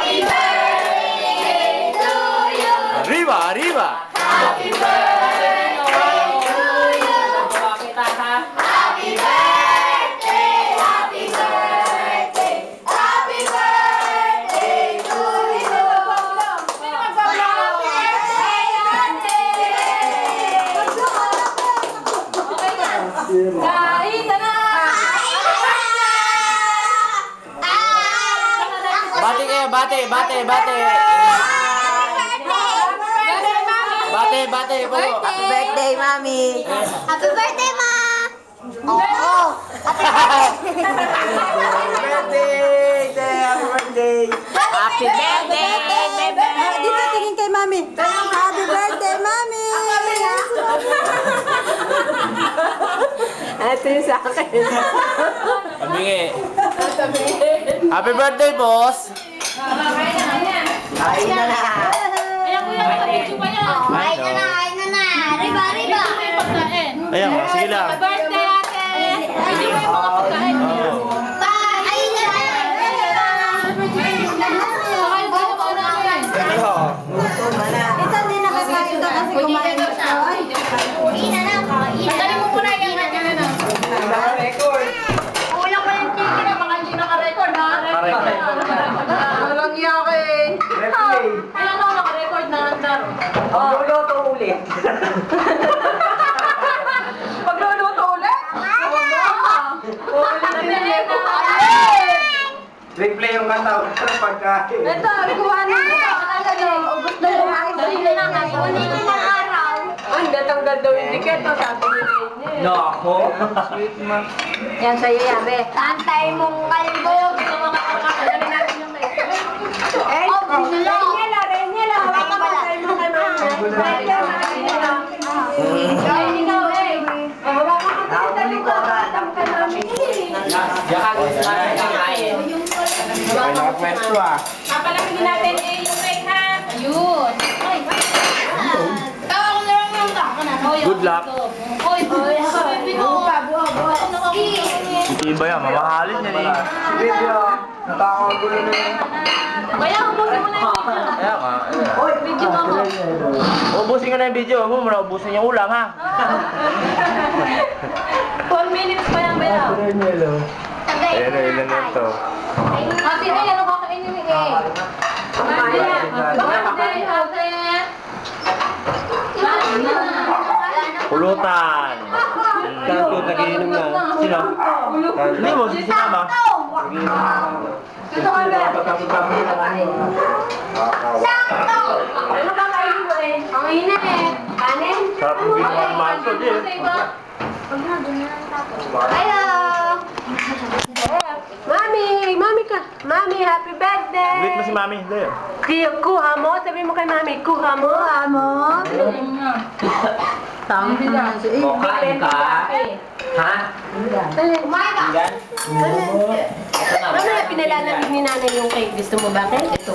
Happy birthday to you. Arriba, arriba. Happy birthday to you. Happy birthday, happy birthday, happy birthday to you. Kain na na! Bate kayo, bate, bate, bate. Bate, bate po. Happy birthday, Mami! Happy birthday, Ma! Oo! Happy birthday! Happy birthday, baby. Dito, tingin kay Mami. Happy birthday, Mami! Ito yung sa akin. Pabingi. Happy birthday, boss. Kain na na! Kain na na, kain na na! Riba, riba! Ayan, sige lang. Happy birthday, ate! Ay, yung mga pagkain. Kain na na! Ito din nakakain ka kasi kumain ka. Kain na na, kain. Tanggalin mo muna yung ulang ko yung chicken na baka hindi naka-record, ha? Walang yakin. Ayan o, naka-record na andar. Pagluluto ulit. Pagluluto ulit? Replay yung kanta sa pagkain. Ito, kuha na ko. Ubus na kumain. Dali lang, kunin ko ng araw. Ang datanggal daw yung ticket, no? Sabi ni Rene. No, ako? Sweet man. Yan sa'yo yan, be. Antay mong kalbo. Dali natin yung may. Eh, Reniela, Reniela. Papatay mo kay Mama. Reniela. Ay, ikaw eh. Nakuli ko na. Diyan ka sa kakain. Ay, nakapwesto ah. Kapalagin natin eh yung cake, ha? Ayun. Ay, tawa ko na lang yung tako na. Good luck. Oy, oy, sabi ko. Iba yan, mamahalin yan eh. Video. Nakakagulo na yun. Kaya ubusin mo na yung video. Kaya nga. Video mo ako. Ubusin ka na yung video. Huwag mo na ubusin yung ulam, ha? 4 minutes pa lang ba yun? Ayan na, ilan na ito. Ate, ay, ano kakainin ni eh? Birthday, ate. Pulutan. Kanto, nagiinom na. Sino? Hindi mo, si Mama. Sino ka ba? Sakto! Ano ba kainin mo eh? Ang ina eh. Kanin? Sarap yung ginawa ng manso, Jim. Hello! Mami, Mami ka. Mami, happy birthday. Greet mo si Mami. Dali. Kuha mo. Sabi mo kay Mami, kuha mo. Kuha mo. Tama na siya. Kumain ka? Ha? Kumain ka! Mamaya pinalalamig ni nanay yung cake. Gusto mo ba, Ken? Ito.